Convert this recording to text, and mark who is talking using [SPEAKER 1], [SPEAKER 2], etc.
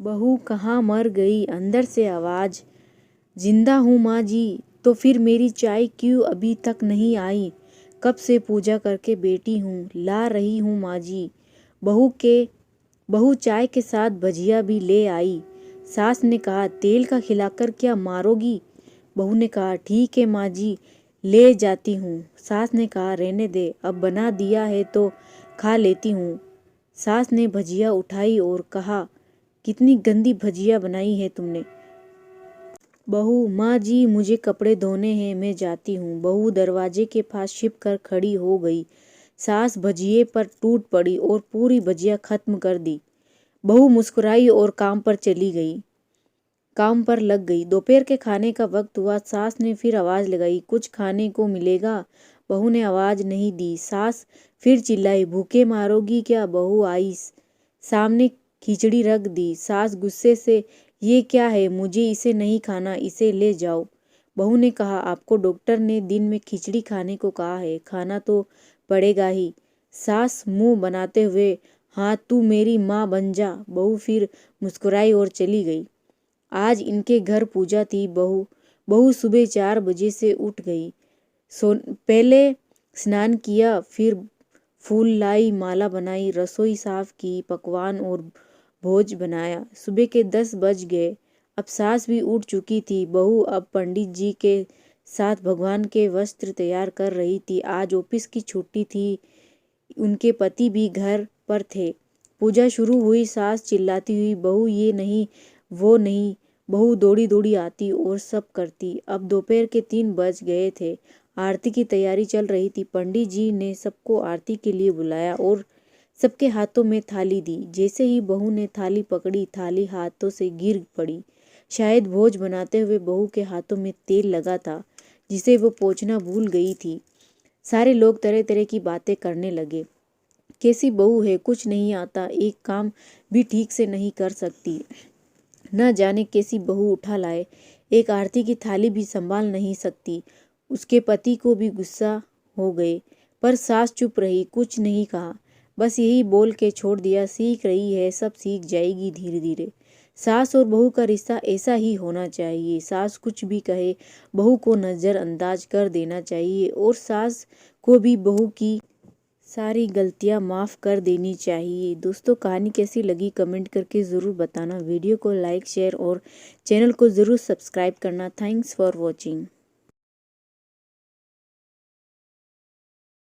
[SPEAKER 1] बहू कहाँ मर गई? अंदर से आवाज। जिंदा हूँ माँ जी। तो फिर मेरी चाय क्यों अभी तक नहीं आई? कब से पूजा करके बैठी हूँ, ला रही हूँ माँ जी। बहू चाय के साथ भजिया भी ले आई। सास ने कहा, तेल का खिलाकर क्या मारोगी? बहू ने कहा, ठीक है माँ जी, ले जाती हूँ। सास ने कहा, रहने दे, अब बना दिया है तो खा लेती हूँ। सास ने भजिया उठाई और कहा, कितनी गंदी भजिया बनाई है तुमने। बहू, माँ जी मुझे कपड़े धोने हैं, मैं जाती हूँ। बहू दरवाजे के पास छिप कर खड़ी हो गई। सास भजिए पर टूट पड़ी और पूरी भजिया खत्म कर दी। बहू मुस्कुराई और काम पर लग गई। दोपहर के खाने का वक्त हुआ। सास ने फिर आवाज लगाई, कुछ खाने को मिलेगा? बहू ने आवाज नहीं दी। सास फिर चिल्लाई, भूखे मारोगी क्या? बहू आई, सामने खिचड़ी रख दी। सास गुस्से से, ये क्या है? मुझे इसे नहीं खाना, इसे ले जाओ। बहू ने कहा, आपको डॉक्टर ने दिन में खिचड़ी खाने को कहा है, खाना तो पड़ेगा ही। सास मुंह बनाते हुए, हाँ तू मेरी माँ बन जा। बहू फिर मुस्कुराई और चली गई। आज इनके घर पूजा थी। बहू सुबह 4 बजे से उठ गई। पहले स्नान किया, फिर फूल लाई, माला बनाई, रसोई साफ की, पकवान और भोज बनाया। सुबह के 10 बज गए। अब सास भी उठ चुकी थी। बहू अब पंडित जी के साथ भगवान के वस्त्र तैयार कर रही थी। आज ऑफिस की छुट्टी थी। उनके पति भी घर पर थे। पूजा शुरू हुई। सास चिल्लाती हुई, बहू ये नहीं, वो नहीं। बहू दौड़ी दौड़ी आती और सब करती। अब दोपहर के 3 बज गए थे। आरती की तैयारी चल रही थी। पंडित जी ने सबको आरती के लिए बुलाया और सबके हाथों में थाली दी। जैसे ही बहू ने थाली पकड़ी, थाली हाथों से गिर पड़ी। शायद भोज बनाते हुए बहू के हाथों में तेल लगा था, जिसे वो पोंछना भूल गई थी। सारे लोग तरह तरह की बातें करने लगे। कैसी बहू है, कुछ नहीं आता, एक काम भी ठीक से नहीं कर सकती, न जाने कैसी बहू उठा लाए, एक आरती की थाली भी संभाल नहीं सकती। उसके पति को भी गुस्सा हो गए, पर सास चुप रही, कुछ नहीं कहा, बस यही बोल के छोड़ दिया, सीख रही है, सब सीख जाएगी धीरे धीरे। सास और बहू का रिश्ता ऐसा ही होना चाहिए। सास कुछ भी कहे, बहू को नज़रअंदाज कर देना चाहिए और सास को भी बहू की सारी गलतियां माफ़ कर देनी चाहिए। दोस्तों, कहानी कैसी लगी कमेंट करके ज़रूर बताना। वीडियो को लाइक, शेयर और चैनल को ज़रूर सब्सक्राइब करना। Thanks for watching.